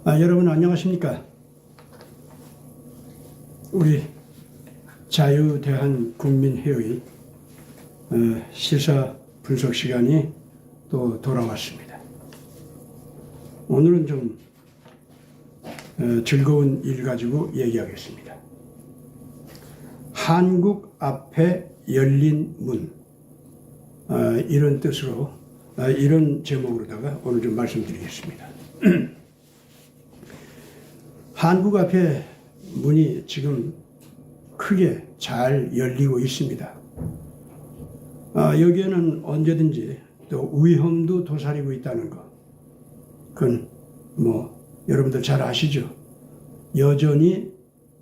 여러분 안녕하십니까? 우리 자유대한국민회의 시사 분석 시간이 또 돌아왔습니다. 오늘은 좀 즐거운 일 가지고 얘기하겠습니다. 한국 앞에 열린 문, 이런 뜻으로 이런 제목으로다가 오늘 좀 말씀드리겠습니다. 한국 앞에 문이 지금 크게 잘 열리고 있습니다. 여기에는 언제든지 또 위험도 도사리고 있다는 것, 그건 여러분들 잘 아시죠? 여전히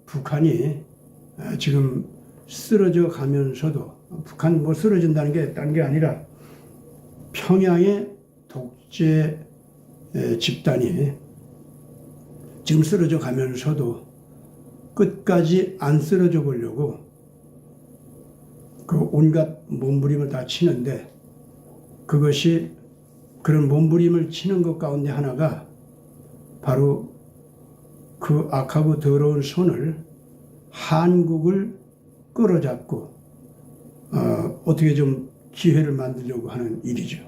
북한이 지금 쓰러져 가면서도, 북한 쓰러진다는 게 딴 게 아니라 평양의 독재 집단이 지금 쓰러져 가면서도 끝까지 안 쓰러져 보려고 그 온갖 몸부림을 다 치는데, 그것이 그런 몸부림을 치는 것 가운데 하나가 바로 그 악하고 더러운 손을 한국을 끌어잡고 어떻게 좀 기회를 만들려고 하는 일이죠.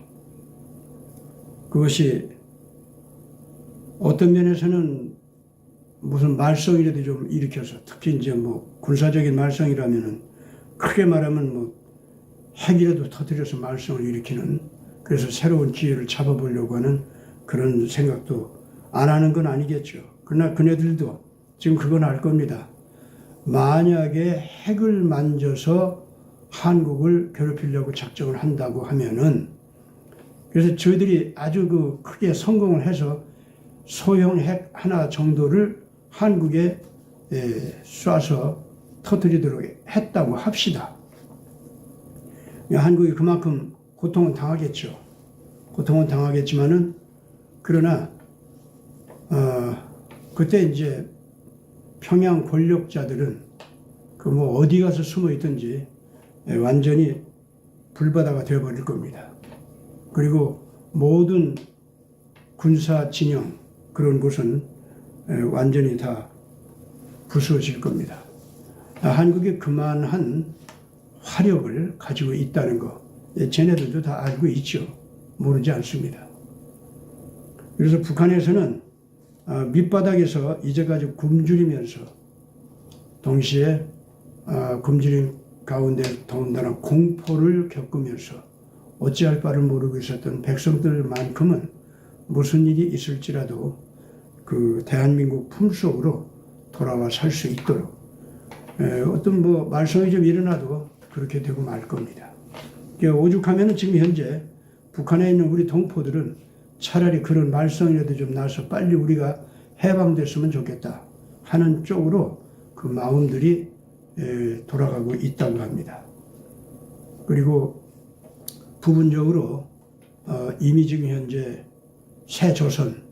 그것이 어떤 면에서는 무슨 말썽이라도 좀 일으켜서, 특히 이제 군사적인 말썽이라면은 크게 말하면 핵이라도 터뜨려서 말썽을 일으키는, 그래서 새로운 기회를 잡아보려고 하는 그런 생각도 안 하는 건 아니겠죠. 그러나 그네들도 지금 그건 알 겁니다. 만약에 핵을 만져서 한국을 괴롭히려고 작정을 한다고 하면은, 그래서 저희들이 아주 크게 성공을 해서 소형 핵 하나 정도를 한국에 쏴서 터뜨리도록 했다고 합시다. 한국이 그만큼 고통은 당하겠죠. 고통은 당하겠지만은, 그러나 그때 이제 평양 권력자들은 어디 가서 숨어 있든지 완전히 불바다가 되어버릴 겁니다. 그리고 모든 군사 진영, 그런 곳은 완전히 다 부수어질 겁니다. 한국이 그만한 화력을 가지고 있다는 거, 쟤네들도 다 알고 있죠. 모르지 않습니다. 그래서 북한에서는 밑바닥에서 이제까지 굶주리면서, 동시에 굶주림 가운데 더군다나 공포를 겪으면서 어찌할 바를 모르고 있었던 백성들만큼은 무슨 일이 있을지라도 그 대한민국 품속으로 돌아와 살 수 있도록 어떤 말썽이 좀 일어나도 그렇게 되고 말 겁니다. 오죽하면은 지금 현재 북한에 있는 우리 동포들은 차라리 그런 말썽이라도 좀 나서 빨리 우리가 해방됐으면 좋겠다 하는 쪽으로 그 마음들이 돌아가고 있다고 합니다. 그리고 부분적으로 이미 지금 현재 새조선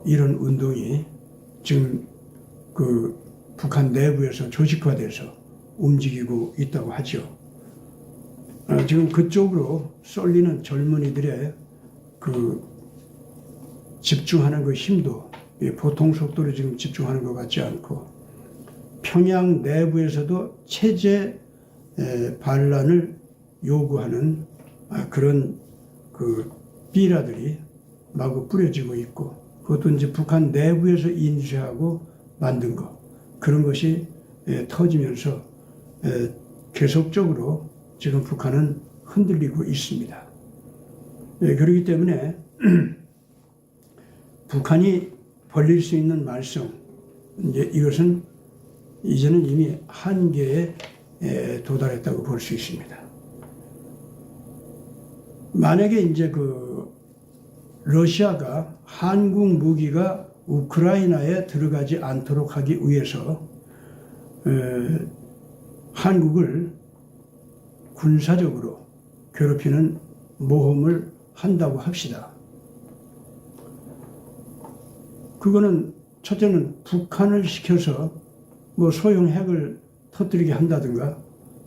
이런 운동이 지금 그 북한 내부에서 조직화돼서 움직이고 있다고 하죠. 지금 그쪽으로 쏠리는 젊은이들의 그 집중하는 그 힘도 보통 속도로 지금 집중하는 것 같지 않고, 평양 내부에서도 체제 반란을 요구하는 그런 그 비라들이 마구 뿌려지고 있고, 그것도 이제 북한 내부에서 인쇄하고 만든 것, 그런 것이 터지면서 계속적으로 지금 북한은 흔들리고 있습니다. 그렇기 때문에 북한이 벌릴 수 있는 말썽, 이것은 이제는 이미 한계에 도달했다고 볼 수 있습니다. 만약에 이제 러시아가 한국 무기가 우크라이나에 들어가지 않도록 하기 위해서 한국을 군사적으로 괴롭히는 모험을 한다고 합시다. 그거는 첫째는 북한을 시켜서 소형 핵을 터뜨리게 한다든가,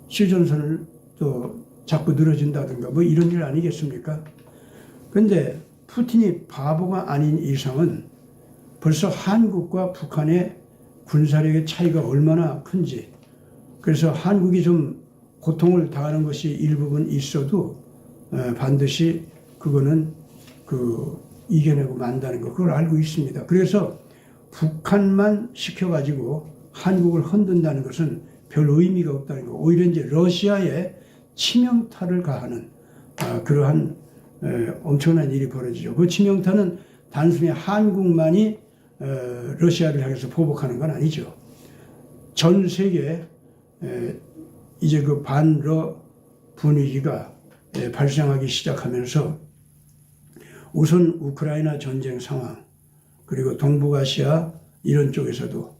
휴전선을 또 자꾸 늘어진다든가 이런 일 아니겠습니까? 그런데 푸틴이 바보가 아닌 이상은 벌써 한국과 북한의 군사력의 차이가 얼마나 큰지, 그래서 한국이 좀 고통을 당하는 것이 일부분 있어도 반드시 그거는 이겨내고 만다는 거, 그걸 알고 있습니다. 그래서 북한만 시켜가지고 한국을 흔든다는 것은 별 의미가 없다는 거. 오히려 이제 러시아에 치명타를 가하는 그러한 엄청난 일이 벌어지죠. 그 치명타는 단순히 한국만이 러시아를 향해서 보복하는 건 아니죠. 전 세계 이제 그 반러 분위기가 발생하기 시작하면서 우선 우크라이나 전쟁 상황, 그리고 동북아시아 이런 쪽에서도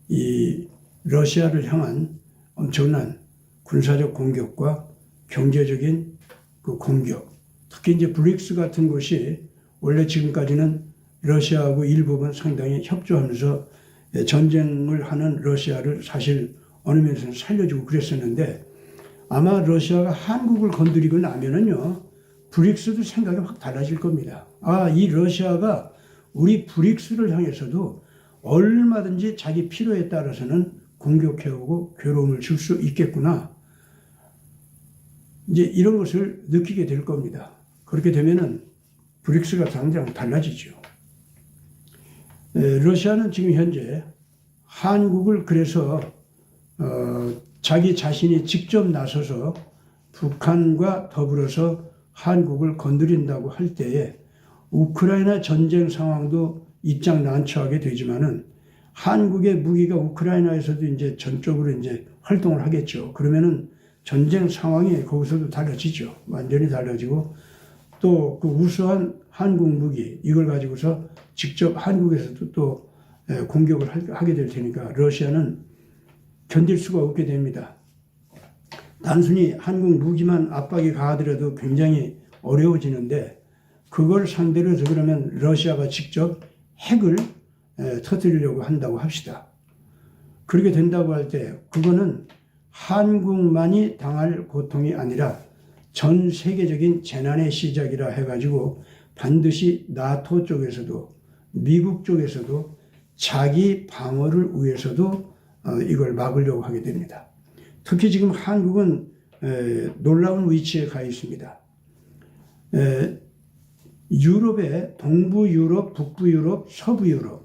이 러시아를 향한 엄청난 군사적 공격과 경제적인 그 공격, 특히 이제 브릭스 같은 곳이 원래 지금까지는 러시아하고 일부분 상당히 협조하면서 전쟁을 하는 러시아를 사실 어느 면에서는 살려주고 그랬었는데, 아마 러시아가 한국을 건드리고 나면은요, 브릭스도 생각이 확 달라질 겁니다. 이 러시아가 우리 브릭스를 향해서도 얼마든지 자기 필요에 따라서는 공격해오고 괴로움을 줄 수 있겠구나. 이제 이런 것을 느끼게 될 겁니다. 그렇게 되면은 브릭스가 당장 달라지죠. 러시아는 지금 현재 한국을 그래서 자기 자신이 직접 나서서 북한과 더불어서 한국을 건드린다고 할 때에 우크라이나 전쟁 상황도 입장 난처하게 되지만은 한국의 무기가 우크라이나에서도 이제 전적으로 이제 활동을 하겠죠. 그러면은 전쟁 상황이 거기서도 달라지죠. 완전히 달라지고, 또 그 우수한 한국 무기 이걸 가지고서 직접 한국에서도 또 공격을 하게 될 테니까 러시아는 견딜 수가 없게 됩니다. 단순히 한국 무기만 압박이 가하더라도 굉장히 어려워지는데, 그걸 상대로 해서 그러면 러시아가 직접 핵을 터뜨리려고 한다고 합시다. 그렇게 된다고 할 때 그거는 한국만이 당할 고통이 아니라 전 세계적인 재난의 시작이라 해가지고 반드시 나토 쪽에서도 미국 쪽에서도 자기 방어를 위해서도 이걸 막으려고 하게 됩니다. 특히 지금 한국은 놀라운 위치에 가 있습니다. 유럽의 동부 유럽, 북부 유럽, 서부 유럽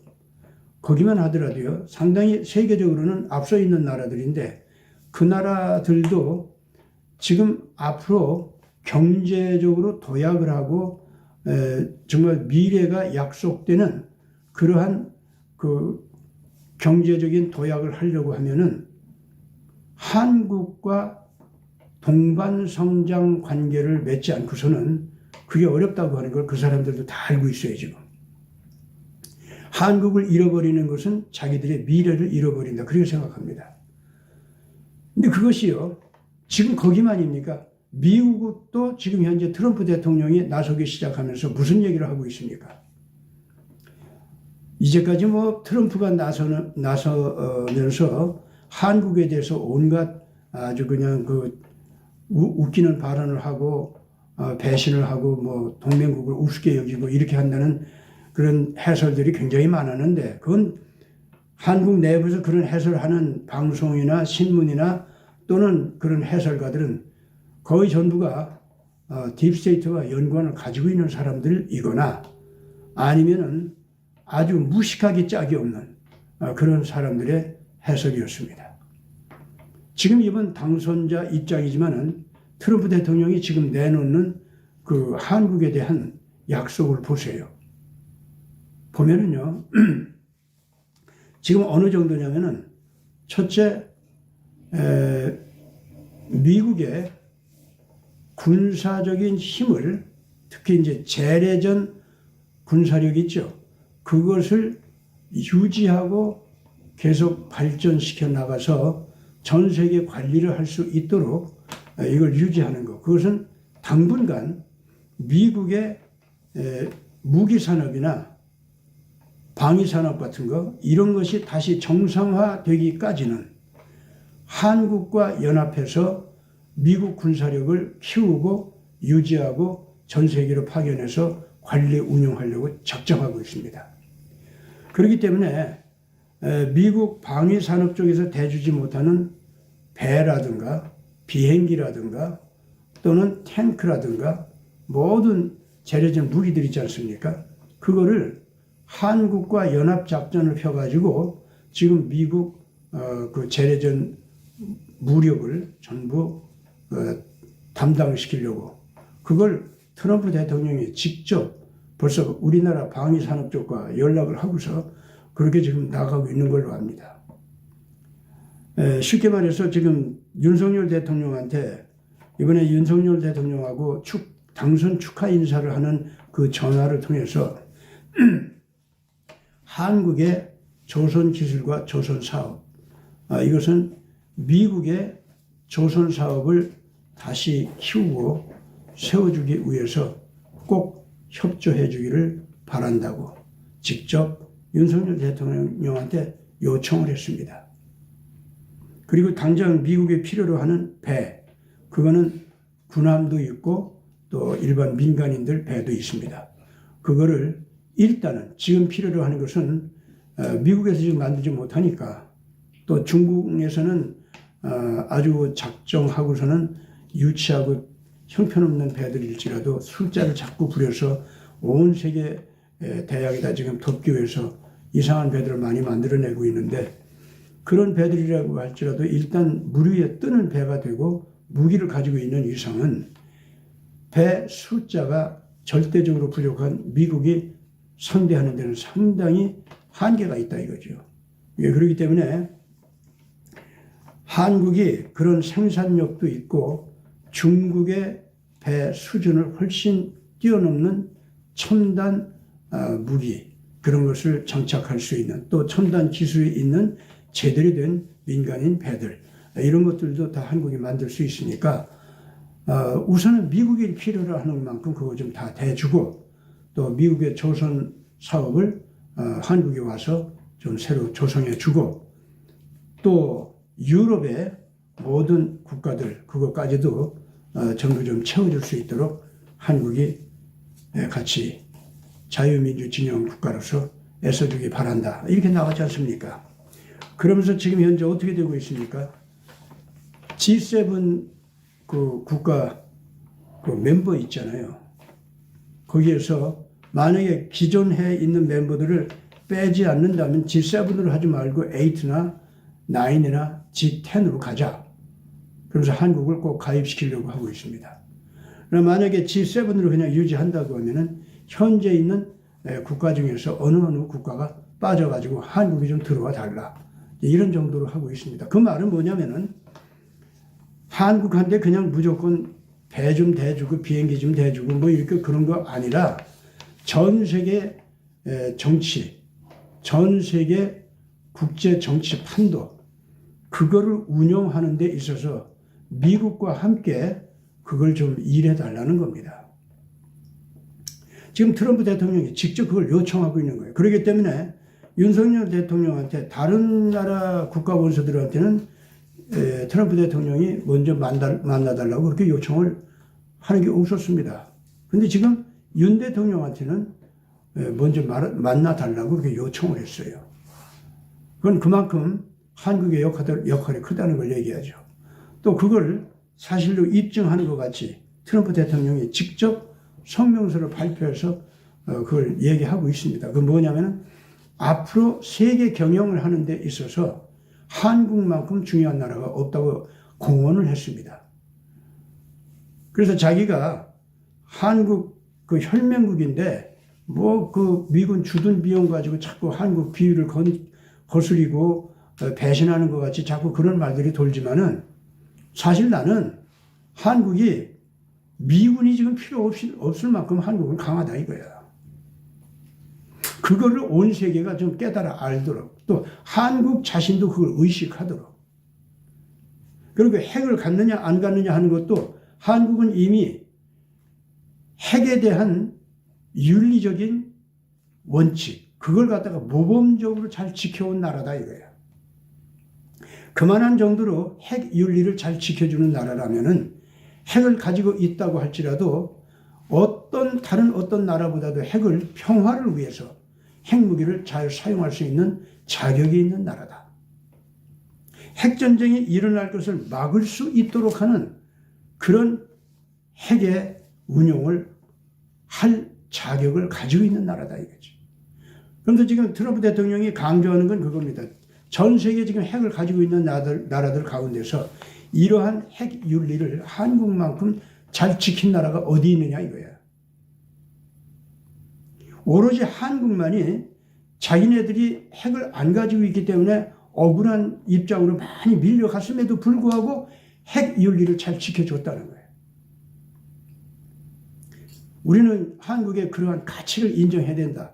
거기만 하더라도요, 상당히 세계적으로는 앞서 있는 나라들인데, 그 나라들도 지금 앞으로 경제적으로 도약을 하고 정말 미래가 약속되는 그러한 그 경제적인 도약을 하려고 하면은 한국과 동반성장 관계를 맺지 않고서는 그게 어렵다고 하는 걸 그 사람들도 다 알고 있어요, 지금. 한국을 잃어버리는 것은 자기들의 미래를 잃어버린다, 그렇게 생각합니다. 근데 그것이요, 지금 거기만입니까? 미국도 지금 현재 트럼프 대통령이 나서기 시작하면서 무슨 얘기를 하고 있습니까? 이제까지 뭐 트럼프가 나서면서 한국에 대해서 온갖 아주 그냥 그 웃기는 발언을 하고 배신을 하고 뭐 동맹국을 우습게 여기고 이렇게 한다는 그런 해설들이 굉장히 많았는데, 그건 한국 내부에서 그런 해설을 하는 방송이나 신문이나 또는 그런 해설가들은 거의 전부가 딥스테이트와 연관을 가지고 있는 사람들이거나 아니면은 아주 무식하기 짝이 없는 그런 사람들의 해석이었습니다. 지금 이번 당선자 입장이지만은 트럼프 대통령이 지금 내놓는 그 한국에 대한 약속을 보세요. 보면은요, 지금 어느 정도냐면은 첫째, 미국의 군사적인 힘을, 특히 이제 재래전 군사력 있죠. 그것을 유지하고 계속 발전시켜 나가서 전 세계 관리를 할 수 있도록 이걸 유지하는 것. 그것은 당분간 미국의 무기산업이나 방위산업 같은 거, 이런 것이 다시 정상화되기까지는 한국과 연합해서 미국 군사력을 키우고 유지하고 전 세계로 파견해서 관리 운영하려고 작정하고 있습니다. 그렇기 때문에 미국 방위 산업 쪽에서 대주지 못하는 배라든가 비행기라든가 또는 탱크라든가 모든 재래전 무기들 있지 않습니까? 그거를 한국과 연합작전을 펴가지고 지금 미국 그 재래전 무력을 전부 담당시키려고 그걸 트럼프 대통령이 직접 벌써 우리나라 방위산업 쪽과 연락을 하고서 그렇게 지금 나가고 있는 걸로 압니다. 쉽게 말해서 지금 윤석열 대통령한테 이번에 윤석열 대통령하고 당선 축하 인사를 하는 그 전화를 통해서 한국의 조선기술과 조선사업, 이것은 미국의 조선사업을 다시 키우고 세워주기 위해서 꼭 협조해 주기를 바란다고 직접 윤석열 대통령한테 요청을 했습니다. 그리고 당장 미국에 필요로 하는 배, 그거는 군함도 있고 또 일반 민간인들 배도 있습니다. 그거를 일단은 지금 필요로 하는 것은 미국에서 지금 만들지 못하니까 또 중국에서는 아주 작정하고서는 유치하고 형편없는 배들일지라도 숫자를 자꾸 부려서 온 세계 대학에다 지금 덮기 위해서 이상한 배들을 많이 만들어내고 있는데 그런 배들이라고 할지라도 일단 물 위에 뜨는 배가 되고 무기를 가지고 있는 이상은 배 숫자가 절대적으로 부족한 미국이 상대하는 데는 상당히 한계가 있다 이거죠. 그렇기 때문에 한국이 그런 생산력도 있고 중국의 배 수준을 훨씬 뛰어넘는 첨단 무기 그런 것을 장착할 수 있는 또 첨단 기술이 있는 제대로 된 민간인 배들 이런 것들도 다 한국이 만들 수 있으니까 우선은 미국이 필요로 하는 만큼 그거 좀 다 대주고 또 미국의 조선 사업을 한국에 와서 좀 새로 조성해 주고 또 유럽의 모든 국가들 그것까지도 전부 좀 채워줄 수 있도록 한국이 같이 자유민주 진영 국가로서 애써주기 바란다. 이렇게 나왔지 않습니까? 그러면서 지금 현재 어떻게 되고 있습니까? G7 그 국가 그 멤버 있잖아요. 거기에서 만약에 기존에 있는 멤버들을 빼지 않는다면 G7으로 하지 말고 8나 9이나 G10으로 가자. 그래서 한국을 꼭 가입시키려고 하고 있습니다. 그럼 만약에 G7으로 그냥 유지한다고 하면은 현재 있는 국가 중에서 어느 국가가 빠져가지고 한국이 좀 들어와 달라. 이런 정도로 하고 있습니다. 그 말은 뭐냐면은 한국한테 그냥 무조건 배 좀 대주고 비행기 좀 대주고 뭐 이렇게 그런 거 아니라 전 세계 정치, 전 세계 국제 정치 판도 그거를 운영하는 데 있어서 미국과 함께 그걸 좀 일해 달라는 겁니다. 지금 트럼프 대통령이 직접 그걸 요청하고 있는 거예요. 그렇기 때문에 윤석열 대통령한테 다른 나라 국가 원수들한테는 트럼프 대통령이 먼저 만나달라고 그렇게 요청을 하는 게 없었습니다. 그런데 지금 윤 대통령한테는 먼저 만나달라고 그렇게 요청을 했어요. 그건 그만큼 한국의 역할이 크다는 걸 얘기하죠. 또 그걸 사실로 입증하는 것 같이 트럼프 대통령이 직접 성명서를 발표해서 그걸 얘기하고 있습니다. 그건 뭐냐면은 앞으로 세계 경영을 하는 데 있어서 한국만큼 중요한 나라가 없다고 공언을 했습니다. 그래서 자기가 한국 그 혈맹국인데 뭐 그 미군 주둔 비용 가지고 자꾸 한국 비위를 거스리고 배신하는 것 같이 자꾸 그런 말들이 돌지만은 사실 나는 한국이 미군이 지금 필요 없을 만큼 한국은 강하다 이거야. 그거를 온 세계가 좀 깨달아 알도록 또 한국 자신도 그걸 의식하도록 그리고 핵을 갖느냐 안 갖느냐 하는 것도 한국은 이미 핵에 대한 윤리적인 원칙 그걸 갖다가 모범적으로 잘 지켜온 나라다 이거야. 그만한 정도로 핵 윤리를 잘 지켜주는 나라라면은 핵을 가지고 있다고 할지라도 다른 어떤 나라보다도 핵을 평화를 위해서 핵무기를 잘 사용할 수 있는 자격이 있는 나라다. 핵전쟁이 일어날 것을 막을 수 있도록 하는 그런 핵의 운용을 할 자격을 가지고 있는 나라다 이거지. 그런데 지금 트럼프 대통령이 강조하는 건 그겁니다. 전 세계 지금 핵을 가지고 있는 나라들 가운데서 이러한 핵 윤리를 한국만큼 잘 지킨 나라가 어디 있느냐 이거야. 오로지 한국만이 자기네들이 핵을 안 가지고 있기 때문에 억울한 입장으로 많이 밀려갔음에도 불구하고 핵 윤리를 잘 지켜줬다는 거예요. 우리는 한국의 그러한 가치를 인정해야 된다.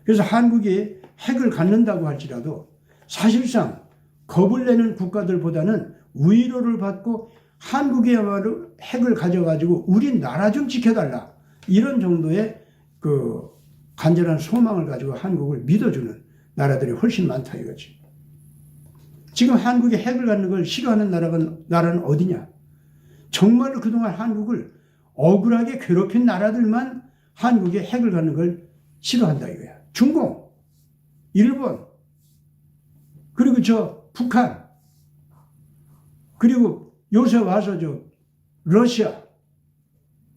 그래서 한국이 핵을 갖는다고 할지라도 사실상 겁을 내는 국가들보다는 위로를 받고 한국이야말로 핵을 가져가지고 우리 나라 좀 지켜달라. 이런 정도의 그 간절한 소망을 가지고 한국을 믿어주는 나라들이 훨씬 많다 이거지. 지금 한국이 핵을 갖는 걸 싫어하는 나라는 어디냐? 정말로 그동안 한국을 억울하게 괴롭힌 나라들만 한국에 핵을 갖는 걸 싫어한다 이거야. 중공, 일본, 그리고 북한, 그리고 요새 와서 러시아,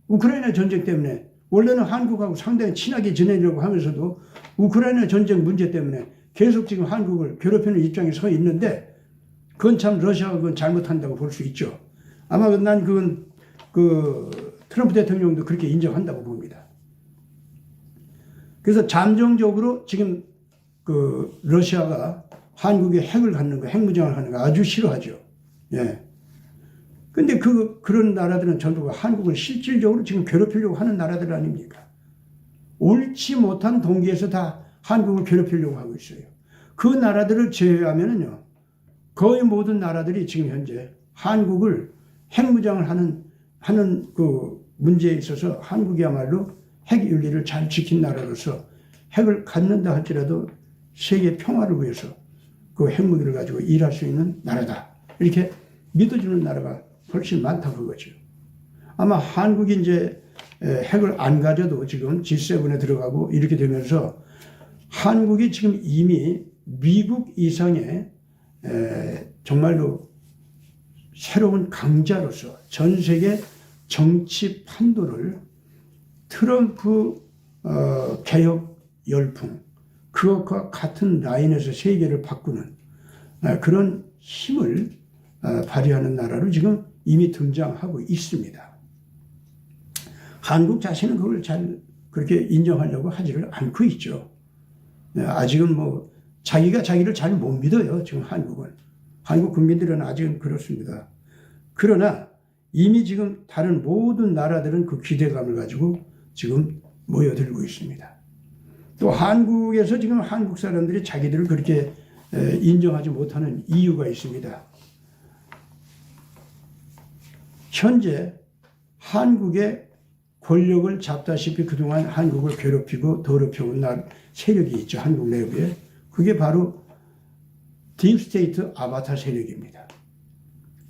우크라이나 전쟁 때문에 원래는 한국하고 상당히 친하게 지내려고 하면서도 우크라이나 전쟁 문제 때문에 계속 지금 한국을 괴롭히는 입장에 서 있는데 그건 참 러시아가 그건 잘못한다고 볼 수 있죠. 아마 난 그건 트럼프 대통령도 그렇게 인정한다고 봅니다. 그래서 잠정적으로 지금 러시아가 한국에 핵을 갖는 거, 핵무장을 하는 거 아주 싫어하죠. 예. 근데 그런 나라들은 전부 한국을 실질적으로 지금 괴롭히려고 하는 나라들 아닙니까? 옳지 못한 동기에서 다 한국을 괴롭히려고 하고 있어요. 그 나라들을 제외하면은요, 거의 모든 나라들이 지금 현재 한국을 핵무장을 하는 그 문제에 있어서 한국이야말로 핵 윤리를 잘 지킨 나라로서 핵을 갖는다 할지라도 세계 평화를 위해서 그 핵무기를 가지고 일할 수 있는 나라다. 이렇게 믿어주는 나라가 훨씬 많다 그거죠. 아마 한국이 이제 핵을 안 가져도 지금 G7에 들어가고 이렇게 되면서 한국이 지금 이미 미국 이상의 정말로 새로운 강자로서 전 세계 정치 판도를 트럼프 개혁 열풍 그것과 같은 라인에서 세계를 바꾸는 그런 힘을 발휘하는 나라로 지금 이미 등장하고 있습니다. 한국 자신은 그걸 잘 그렇게 인정하려고 하지를 않고 있죠. 아직은 자기가 자기를 잘 못 믿어요. 지금 한국은. 한국 국민들은 아직은 그렇습니다. 그러나 이미 지금 다른 모든 나라들은 그 기대감을 가지고 지금 모여들고 있습니다. 또 한국에서 지금 한국 사람들이 자기들을 그렇게 인정하지 못하는 이유가 있습니다. 현재 한국의 권력을 잡다시피 그동안 한국을 괴롭히고 더럽혀온 세력이 있죠. 한국 내부에. 그게 바로 딥스테이트 아바타 세력입니다.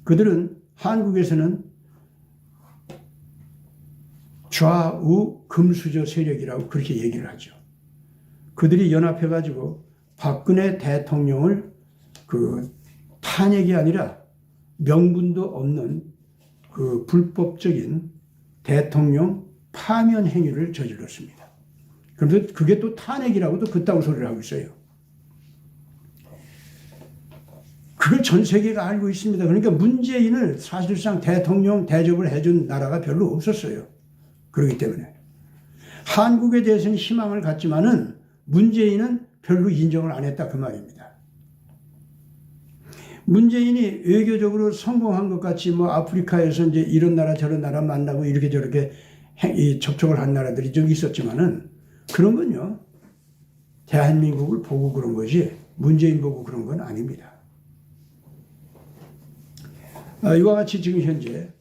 그들은 한국에서는 좌우 금수저 세력이라고 그렇게 얘기를 하죠. 그들이 연합해가지고 박근혜 대통령을 탄핵이 아니라 명분도 없는 불법적인 대통령 파면 행위를 저질렀습니다. 그런데 그게 또 탄핵이라고도 그따구 소리를 하고 있어요. 그걸 전 세계가 알고 있습니다. 그러니까 문재인을 사실상 대통령 대접을 해준 나라가 별로 없었어요. 그렇기 때문에 한국에 대해서는 희망을 갖지만은 문재인은 별로 인정을 안 했다 그 말입니다. 문재인이 외교적으로 성공한 것 같이 아프리카에서 이제 이런 나라 저런 나라 만나고 이렇게 저렇게 접촉을 한 나라들이 좀 있었지만은 그런 건요 대한민국을 보고 그런 거지 문재인 보고 그런 건 아닙니다. 이와 같이 지금 현재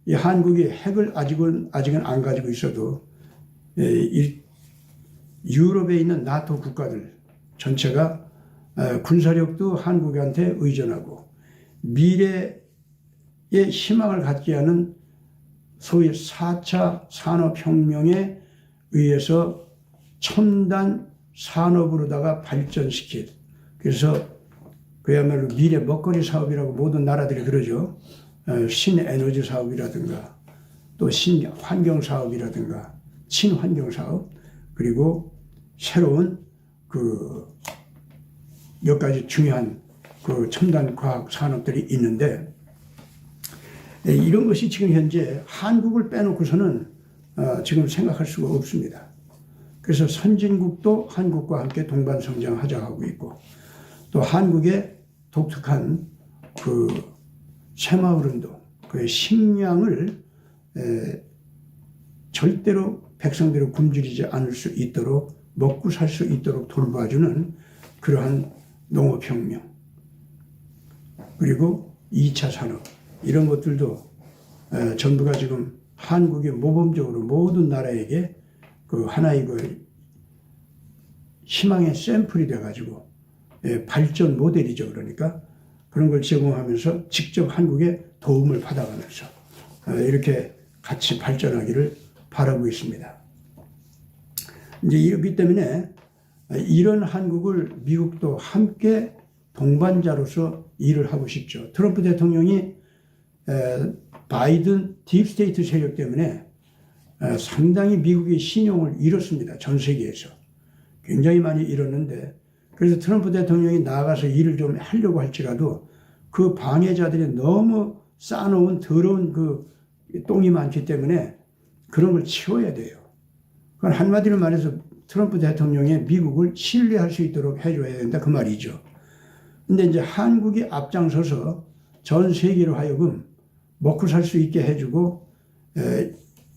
이 한국이 핵을 아직은 안 가지고 있어도 유럽에 있는 나토 국가들 전체가 군사력도 한국한테 의존하고 미래의 희망을 갖게 하는 소위 4차 산업혁명에 의해서 첨단 산업으로다가 발전시킬, 그래서 그야말로 미래 먹거리 사업이라고 모든 나라들이 그러죠. 신에너지 사업이라든가 또 신환경 사업이라든가 친환경 사업, 그리고 새로운 몇 가지 중요한 첨단 과학 산업들이 있는데, 이런 것이 지금 현재 한국을 빼놓고서는 지금 생각할 수가 없습니다. 그래서 선진국도 한국과 함께 동반 성장하자 하고 있고, 또 한국의 독특한 새마을운동, 그 식량을 절대로 백성들이 굶주리지 않을 수 있도록, 먹고 살 수 있도록 돌봐주는 그러한 농업혁명, 그리고 2차 산업, 이런 것들도 전부가 지금 한국이 모범적으로 모든 나라에게 하나의 희망의 샘플이 돼가지고 발전 모델이죠. 그러니까 그런 걸 제공하면서 직접 한국의 도움을 받아가면서 이렇게 같이 발전하기를 바라고 있습니다. 이제 이렇기 때문에 이런 한국을 미국도 함께 동반자로서 일을 하고 싶죠. 트럼프 대통령이 바이든 딥스테이트 세력 때문에 상당히 미국의 신용을 잃었습니다. 전 세계에서. 굉장히 많이 잃었는데, 그래서 트럼프 대통령이 나아가서 일을 좀 하려고 할지라도 그 방해자들이 너무 쌓아놓은 더러운 똥이 많기 때문에 그런 걸 치워야 돼요. 그건 한마디로 말해서 트럼프 대통령이 미국을 신뢰할 수 있도록 해줘야 된다, 그 말이죠. 근데 이제 한국이 앞장서서 전 세계로 하여금 먹고 살 수 있게 해주고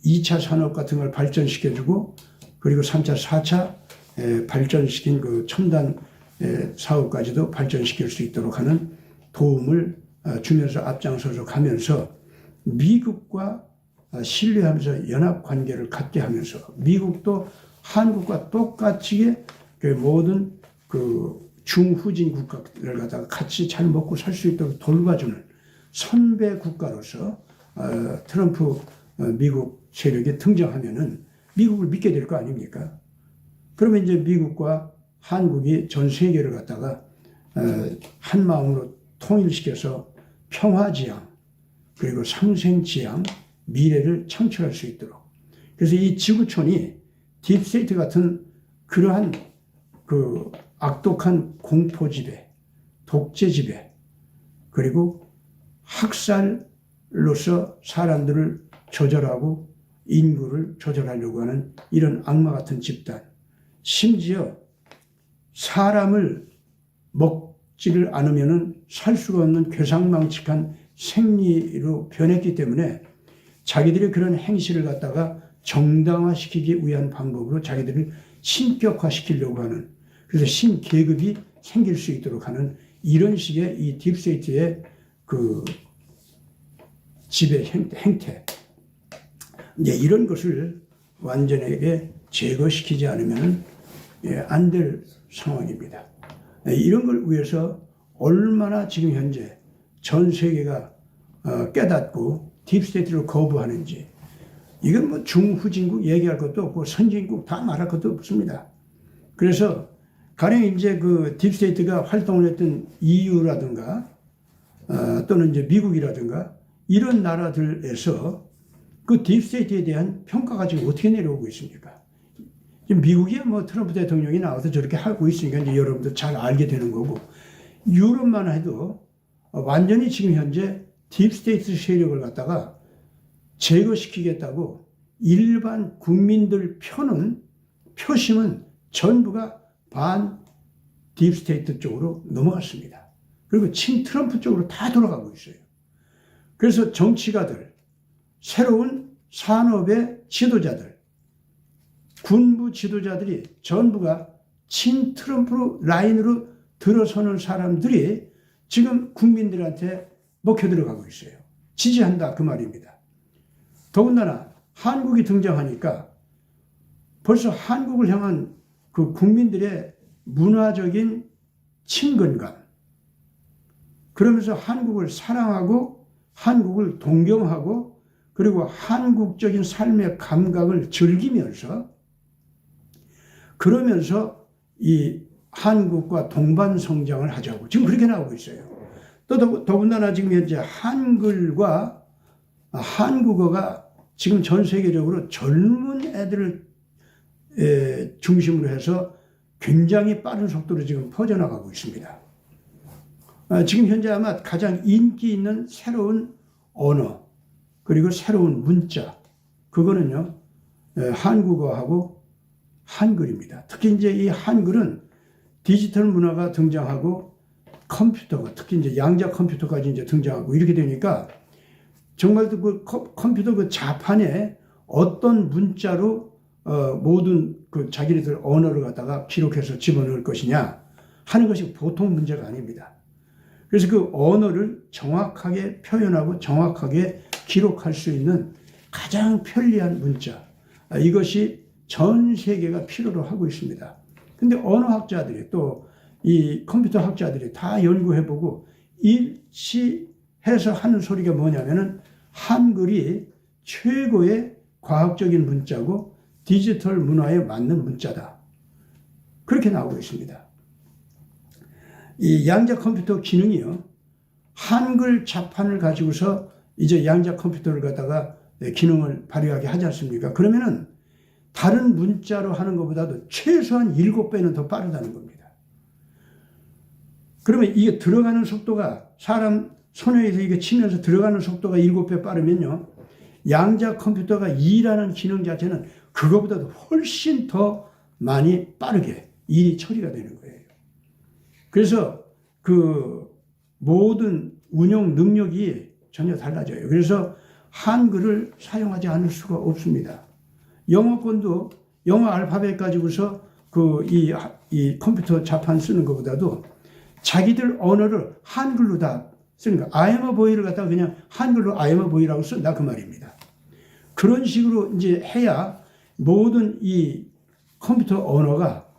2차 산업 같은 걸 발전시켜주고, 그리고 3차, 4차 발전시킨 첨단 사업까지도 발전시킬 수 있도록 하는 도움을 주면서 앞장서서 가면서 미국과 신뢰하면서 연합관계를 갖게 하면서 미국도 한국과 똑같이 모든 중후진 국가를 갖다가 같이 잘 먹고 살 수 있도록 돌봐주는 선배 국가로서 트럼프 미국 세력이 등장하면은 미국을 믿게 될 거 아닙니까? 그러면 이제 미국과 한국이 전 세계를 갖다가 한 마음으로 통일시켜서 평화지향, 그리고 상생지향, 미래를 창출할 수 있도록. 그래서 이 지구촌이 딥스테이트 같은 그러한 악독한 공포지배, 독재지배, 그리고 학살로서 사람들을 조절하고 인구를 조절하려고 하는 이런 악마 같은 집단, 심지어 사람을 먹지를 않으면은 살 수가 없는 괴상망측한 생리로 변했기 때문에 자기들이 그런 행실을 갖다가 정당화시키기 위한 방법으로 자기들을 신격화시키려고 하는, 그래서 신계급이 생길 수 있도록 하는 이런 식의 이 딥스테이트의 지배 행태, 이제 이런 것을 완전하게 제거시키지 않으면 안 될 상황입니다. 이런 걸 위해서 얼마나 지금 현재 전 세계가 깨닫고 딥스테이트를 거부하는지, 이건 뭐 중후진국 얘기할 것도 없고 선진국 다 말할 것도 없습니다. 그래서 가령 이제 딥스테이트가 활동을 했던 EU라든가 또는 이제 미국이라든가 이런 나라들에서 딥스테이트에 대한 평가가 지금 어떻게 내려오고 있습니까? 지금 미국이 뭐 트럼프 대통령이 나와서 저렇게 하고 있으니까 이제 여러분도 잘 알게 되는 거고, 유럽만 해도 완전히 지금 현재 딥스테이트 세력을 갖다가 제거시키겠다고 일반 국민들 표심은 전부가 반 딥스테이트 쪽으로 넘어갔습니다. 그리고 친 트럼프 쪽으로 다 돌아가고 있어요. 그래서 정치가들, 새로운 산업의 지도자들, 군부 지도자들이 전부가 친 트럼프 라인으로 들어서는 사람들이 지금 국민들한테 먹혀 들어가고 있어요. 지지한다, 그 말입니다. 더군다나 한국이 등장하니까 벌써 한국을 향한 국민들의 문화적인 친근감, 그러면서 한국을 사랑하고 한국을 동경하고 그리고 한국적인 삶의 감각을 즐기면서, 그러면서 이 한국과 동반 성장을 하자고 지금 그렇게 나오고 있어요. 또 더군다나 지금 현재 한글과 한국어가 지금 전 세계적으로 젊은 애들을 중심으로 해서 굉장히 빠른 속도로 지금 퍼져나가고 있습니다. 지금 현재 아마 가장 인기 있는 새로운 언어 그리고 새로운 문자 그거는요 한국어하고 한글입니다. 특히 이제 이 한글은 디지털 문화가 등장하고 컴퓨터가 특히 이제 양자 컴퓨터까지 이제 등장하고 이렇게 되니까 정말 그 컴퓨터 그 자판에 어떤 문자로 모든 그 자기네들 언어를 갖다가 기록해서 집어넣을 것이냐 하는 것이 보통 문제가 아닙니다. 그래서 그 언어를 정확하게 표현하고 정확하게 기록할 수 있는 가장 편리한 문자 이것이 전 세계가 필요로 하고 있습니다. 근데 언어학자들이 또 이 컴퓨터 학자들이 다 연구해보고 일치해서 하는 소리가 뭐냐면은 한글이 최고의 과학적인 문자고 디지털 문화에 맞는 문자다. 그렇게 나오고 있습니다. 이 양자 컴퓨터 기능이요. 한글 자판을 가지고서 이제 양자 컴퓨터를 갖다가 기능을 발휘하게 하지 않습니까? 그러면은 다른 문자로 하는 것보다도 최소한 7배는 더 빠르다는 겁니다. 그러면 이게 들어가는 속도가 사람 손에서 이게 치면서 들어가는 속도가 7배 빠르면요. 양자 컴퓨터가 일하는 기능 자체는 그거보다도 훨씬 더 많이 빠르게 일이 처리가 되는 거예요. 그래서 그 모든 운용 능력이 전혀 달라져요. 그래서 한글을 사용하지 않을 수가 없습니다. 영어권도 영어 알파벳 가지고서 이 컴퓨터 자판 쓰는 것보다도 자기들 언어를 한글로 다 쓰는 거야. I am a boy를 갖다가 그냥 한글로 I am a boy라고 쓴다 그 말입니다. 그런 식으로 이제 해야 모든 이 컴퓨터 언어가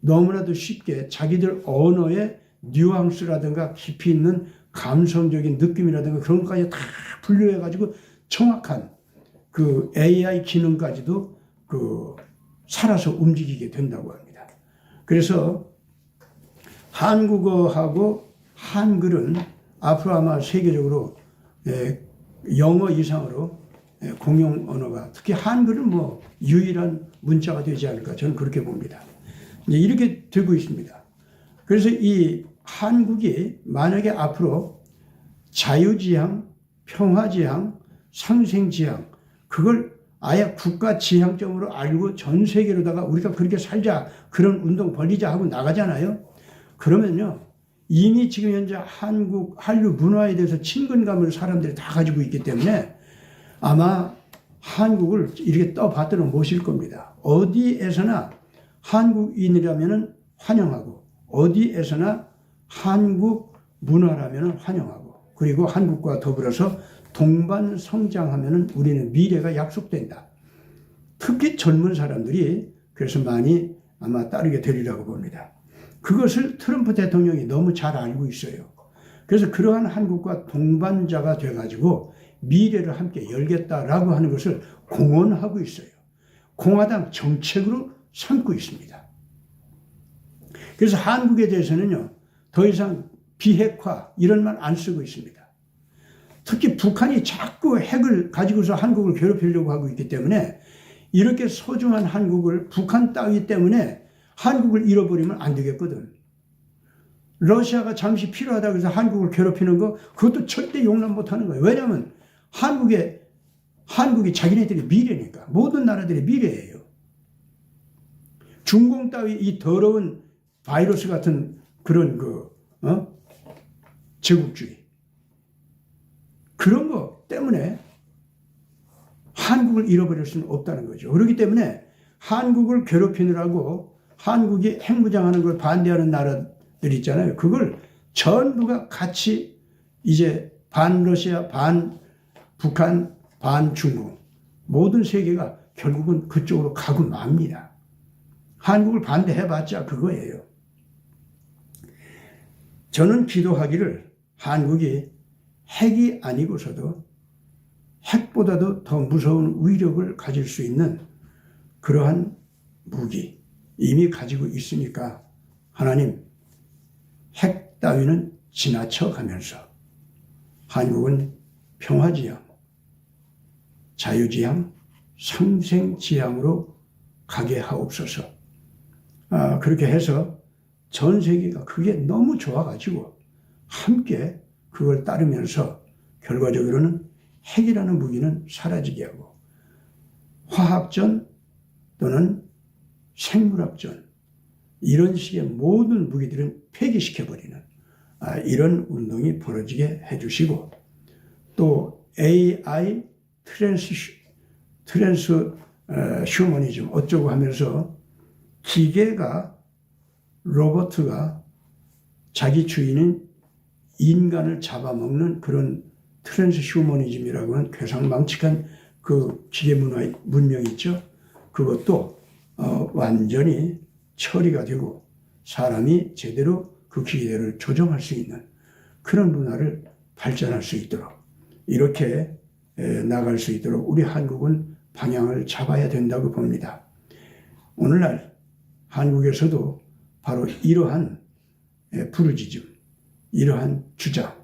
너무나도 쉽게 자기들 언어의 뉘앙스라든가 깊이 있는 감성적인 느낌이라든가 그런 것까지 다 분류해가지고 정확한 그 AI 기능까지도 살아서 움직이게 된다고 합니다. 그래서 한국어하고 한글은 앞으로 아마 세계적으로 영어 이상으로 공용 언어가 특히 한글은 뭐 유일한 문자가 되지 않을까 저는 그렇게 봅니다. 이제 이렇게 되고 있습니다. 그래서 이 한국이 만약에 앞으로 자유지향, 평화지향, 상생지향 그걸 아예 국가지향점으로 알고 전 세계로다가 우리가 그렇게 살자 그런 운동 벌리자 하고 나가잖아요. 그러면요 이미 지금 현재 한류 문화에 대해서 친근감을 사람들이 다 가지고 있기 때문에 아마 한국을 이렇게 떠받들어 모실 겁니다. 어디에서나 한국인이라면 환영하고 어디에서나 한국 문화라면 환영하고 그리고 한국과 더불어서 동반 성장하면 우리는 미래가 약속된다. 특히 젊은 사람들이 그래서 많이 아마 따르게 되리라고 봅니다. 그것을 트럼프 대통령이 너무 잘 알고 있어요. 그래서 그러한 한국과 동반자가 돼가지고 미래를 함께 열겠다라고 하는 것을 공언하고 있어요. 공화당 정책으로 삼고 있습니다. 그래서 한국에 대해서는요, 더 이상 비핵화 이런 말 안 쓰고 있습니다. 특히 북한이 자꾸 핵을 가지고서 한국을 괴롭히려고 하고 있기 때문에 이렇게 소중한 한국을 북한 따위 때문에 한국을 잃어버리면 안 되겠거든. 러시아가 잠시 필요하다고 해서 한국을 괴롭히는 거 그것도 절대 용납 못하는 거예요. 왜냐하면 한국이 자기네들의 미래니까. 모든 나라들의 미래예요. 중공 따위 이 더러운 바이러스 같은 그런 제국주의 그런 거 때문에 한국을 잃어버릴 수는 없다는 거죠. 그렇기 때문에 한국을 괴롭히느라고 한국이 핵무장하는 걸 반대하는 나라들 있잖아요. 그걸 전부가 같이 이제 반 러시아, 반 북한, 반 중국 모든 세계가 결국은 그쪽으로 가고 맙니다. 한국을 반대해봤자 그거예요. 저는 기도하기를 한국이 핵이 아니고서도 핵보다도 더 무서운 위력을 가질 수 있는 그러한 무기 이미 가지고 있으니까 하나님 핵 따위는 지나쳐 가면서 한국은 평화지향, 자유지향, 상생지향으로 가게 하옵소서. 그렇게 해서 전 세계가 그게 너무 좋아가지고 함께 그걸 따르면서 결과적으로는 핵이라는 무기는 사라지게 하고 화학전 또는 생물학전 이런 식의 모든 무기들은 폐기시켜버리는 이런 운동이 벌어지게 해주시고 또 AI 트랜스 휴머니즘 어쩌고 하면서 기계가 로봇가 자기 주인인 인간을 잡아먹는 그런 트랜스 휴머니즘이라고 하는 괴상망측한 그 기계 문명이 있죠. 그것도 완전히 처리가 되고 사람이 제대로 그 기계를 조정할 수 있는 그런 문화를 발전할 수 있도록 이렇게 나갈 수 있도록 우리 한국은 방향을 잡아야 된다고 봅니다. 오늘날 한국에서도 바로 이러한 부르짖음, 이러한 주장,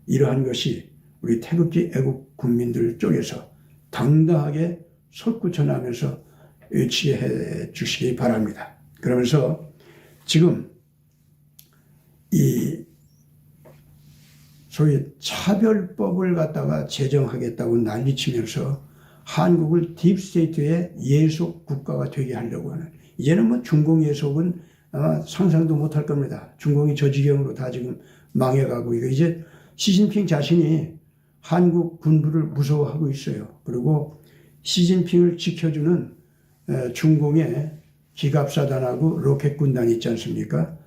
이러한 것이 우리 태극기 애국 국민들 쪽에서 당당하게 솟구쳐나면서 외치게 해 주시기 바랍니다. 그러면서 지금 이 소위 차별법을 갖다가 제정하겠다고 난리치면서 한국을 딥스테이트의 예속 국가가 되게 하려고 하는 이제는 뭐 중공 예속은 아마 상상도 못할 겁니다. 중공이 저 지경으로 다 지금 망해가고 이제 시진핑 자신이 한국 군부를 무서워하고 있어요. 그리고 시진핑을 지켜주는 중공의 기갑사단하고 로켓군단이 있지 않습니까?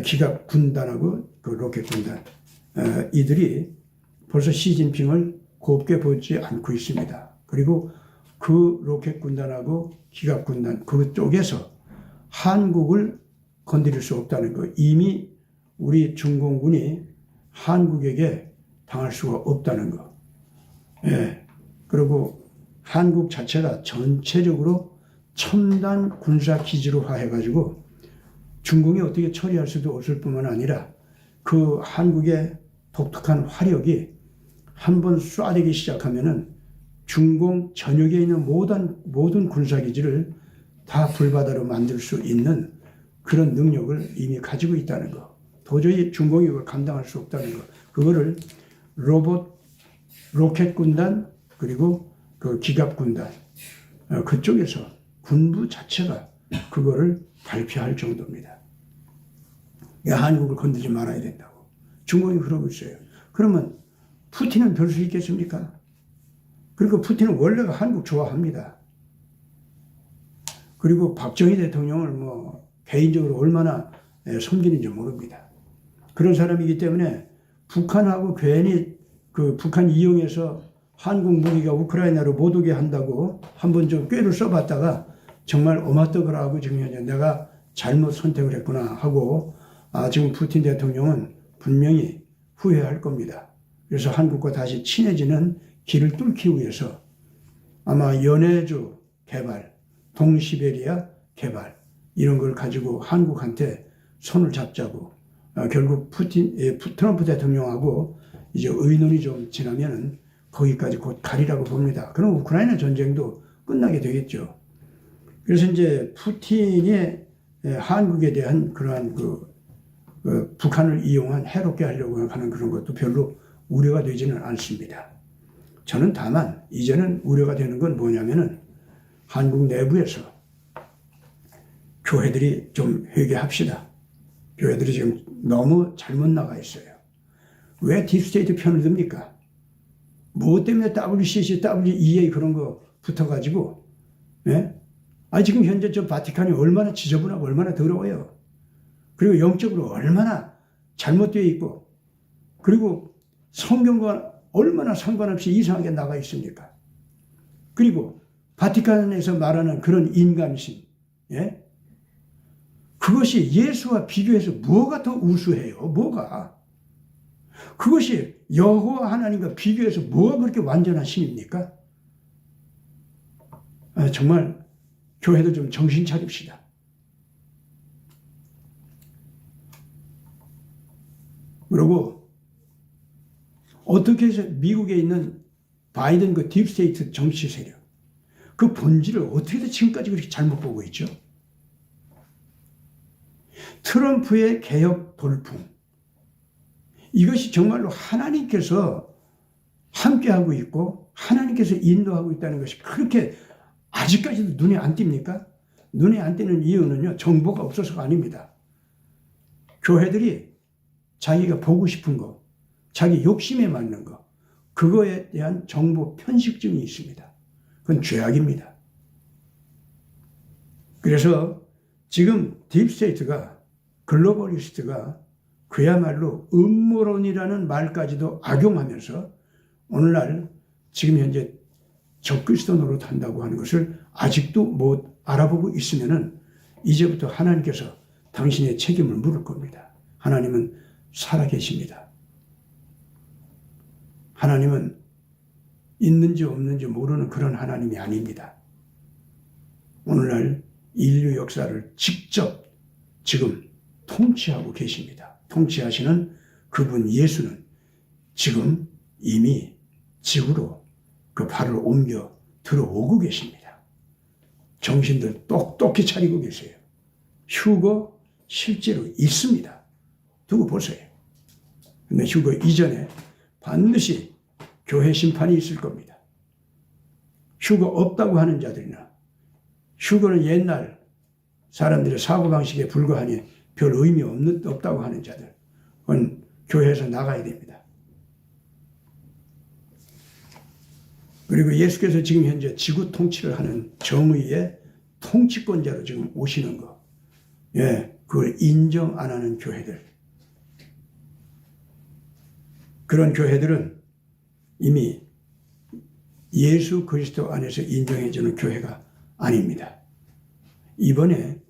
기갑군단하고 그 로켓군단 이들이 벌써 시진핑을 곱게 보지 않고 있습니다. 그리고 그 로켓군단하고 기갑군단 그쪽에서 한국을 건드릴 수 없다는 거 이미 우리 중공군이 한국에게 당할 수가 없다는 거. 그리고 한국 자체가 전체적으로 첨단 군사 기지로화 해가지고 중공이 어떻게 처리할 수도 없을 뿐만 아니라 그 한국의 독특한 화력이 한번 쏴대기 시작하면은 중공 전역에 있는 모든 군사기지를 다 불바다로 만들 수 있는 그런 능력을 이미 가지고 있다는 거. 도저히 중공이 그걸 감당할 수 없다는 거. 그거를 로켓 군단 그리고 그 기갑 군단 그쪽에서 군부 자체가 그거를 발표할 정도입니다. 한국을 건드리지 말아야 된다고. 중공이 그러고 있어요. 그러면 푸틴은 별 수 있겠습니까? 그리고 푸틴은 원래가 한국 좋아합니다. 그리고 박정희 대통령을 뭐 개인적으로 얼마나 섬기는지 모릅니다. 그런 사람이기 때문에 북한하고 괜히 그 북한 이용해서 한국 무기가 우크라이나로 못 오게 한다고 한번 좀 꾀를 써봤다가 정말 오마떡을 하고 지금 현재 내가 잘못 선택을 했구나 하고 지금 푸틴 대통령은 분명히 후회할 겁니다. 그래서 한국과 다시 친해지는 길을 뚫기 위해서 아마 연해주 개발, 동시베리아 개발 이런 걸 가지고 한국한테 손을 잡자고 결국 트럼프 대통령하고 이제 의논이 좀 지나면은 거기까지 곧 가리라고 봅니다. 그럼 우크라이나 전쟁도 끝나게 되겠죠. 그래서 이제 푸틴이 한국에 대한 그러한 북한을 이용한 해롭게 하려고 하는 그런 것도 별로 우려가 되지는 않습니다. 저는 다만 이제는 우려가 되는 건 뭐냐면은 한국 내부에서 교회들이 좀 회개합시다. 교회들이 지금 너무 잘못 나가 있어요. 왜 딥스테이트 편을 듭니까? 뭐 때문에 WCC, WEA 그런 거 붙어가지고, 지금 현재 저 바티칸이 얼마나 지저분하고 얼마나 더러워요. 그리고 영적으로 얼마나 잘못되어 있고, 그리고 성경과 얼마나 상관없이 이상하게 나가 있습니까? 그리고 바티칸에서 말하는 그런 인간심, 그것이 예수와 비교해서 뭐가 더 우수해요? 뭐가? 그것이 여호와 하나님과 비교해서 뭐가 그렇게 완전한 신입니까? 정말 교회도 좀 정신 차립시다. 그리고 어떻게 해서 미국에 있는 바이든 그 딥스테이트 정치 세력 그 본질을 어떻게 해서 지금까지 그렇게 잘못 보고 있죠? 트럼프의 개혁 돌풍 이것이 정말로 하나님께서 함께하고 있고 하나님께서 인도하고 있다는 것이 그렇게 아직까지도 눈에 안 띕니까? 눈에 안 띄는 이유는요, 정보가 없어서가 아닙니다. 교회들이 자기가 보고 싶은 거, 자기 욕심에 맞는 거, 그거에 대한 정보 편식증이 있습니다. 그건 죄악입니다. 그래서 지금 딥스테이트가, 글로벌리스트가 그야말로 음모론이라는 말까지도 악용하면서 오늘날 지금 현재 적그리스도 노릇한다고 하는 것을 아직도 못 알아보고 있으면은 이제부터 하나님께서 당신의 책임을 물을 겁니다. 하나님은 살아계십니다. 하나님은 있는지 없는지 모르는 그런 하나님이 아닙니다. 오늘날 인류 역사를 직접 지금 통치하고 계십니다. 통치하시는 그분 예수는 지금 이미 지구로 그 발을 옮겨 들어오고 계십니다. 정신들 똑똑히 차리고 계세요. 휴거 실제로 있습니다. 두고 보세요. 근데 휴거 이전에 반드시 교회 심판이 있을 겁니다. 휴거 없다고 하는 자들이나 휴거는 옛날 사람들의 사고방식에 불과하니 별 의미 없다고 하는 자들, 그건 교회에서 나가야 됩니다. 그리고 예수께서 지금 현재 지구 통치를 하는 정의의 통치권자로 지금 오시는 거, 그걸 인정 안 하는 교회들, 그런 교회들은 이미 예수 그리스도 안에서 인정해주는 교회가 아닙니다. 이번에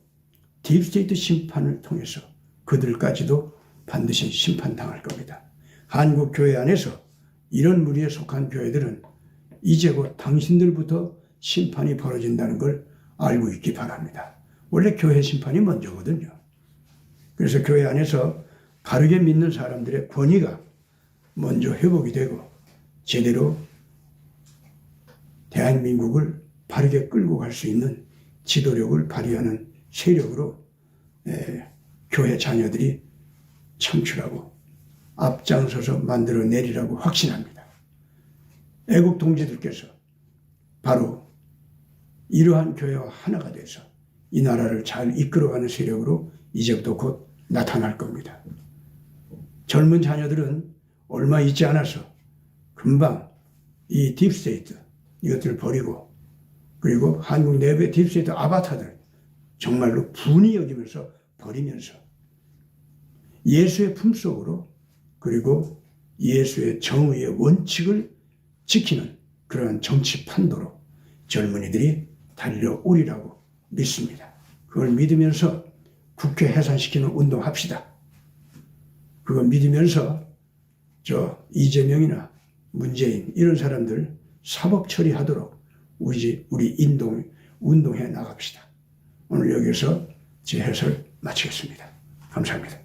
딥스테이트 심판을 통해서 그들까지도 반드시 심판당할 겁니다. 한국 교회 안에서 이런 무리에 속한 교회들은 이제 곧 당신들부터 심판이 벌어진다는 걸 알고 있기 바랍니다. 원래 교회 심판이 먼저거든요. 그래서 교회 안에서 바르게 믿는 사람들의 권위가 먼저 회복이 되고 제대로 대한민국을 바르게 끌고 갈 수 있는 지도력을 발휘하는 세력으로 교회 자녀들이 창출하고 앞장서서 만들어내리라고 확신합니다. 애국 동지들께서 바로 이러한 교회와 하나가 돼서 이 나라를 잘 이끌어가는 세력으로 이제부터 곧 나타날 겁니다. 젊은 자녀들은 얼마 있지 않아서 금방 이 딥스테이트 이것들을 버리고 그리고 한국 내부의 딥스테이트 아바타들 정말로 분이 여기면서 버리면서 예수의 품속으로 그리고 예수의 정의의 원칙을 지키는 그러한 정치 판도로 젊은이들이 달려오리라고 믿습니다. 그걸 믿으면서 국회 해산시키는 운동합시다. 그거 믿으면서 이재명이나 문재인 이런 사람들 사법 처리하도록 우리 운동해 나갑시다. 오늘 여기서 제 해설 마치겠습니다. 감사합니다.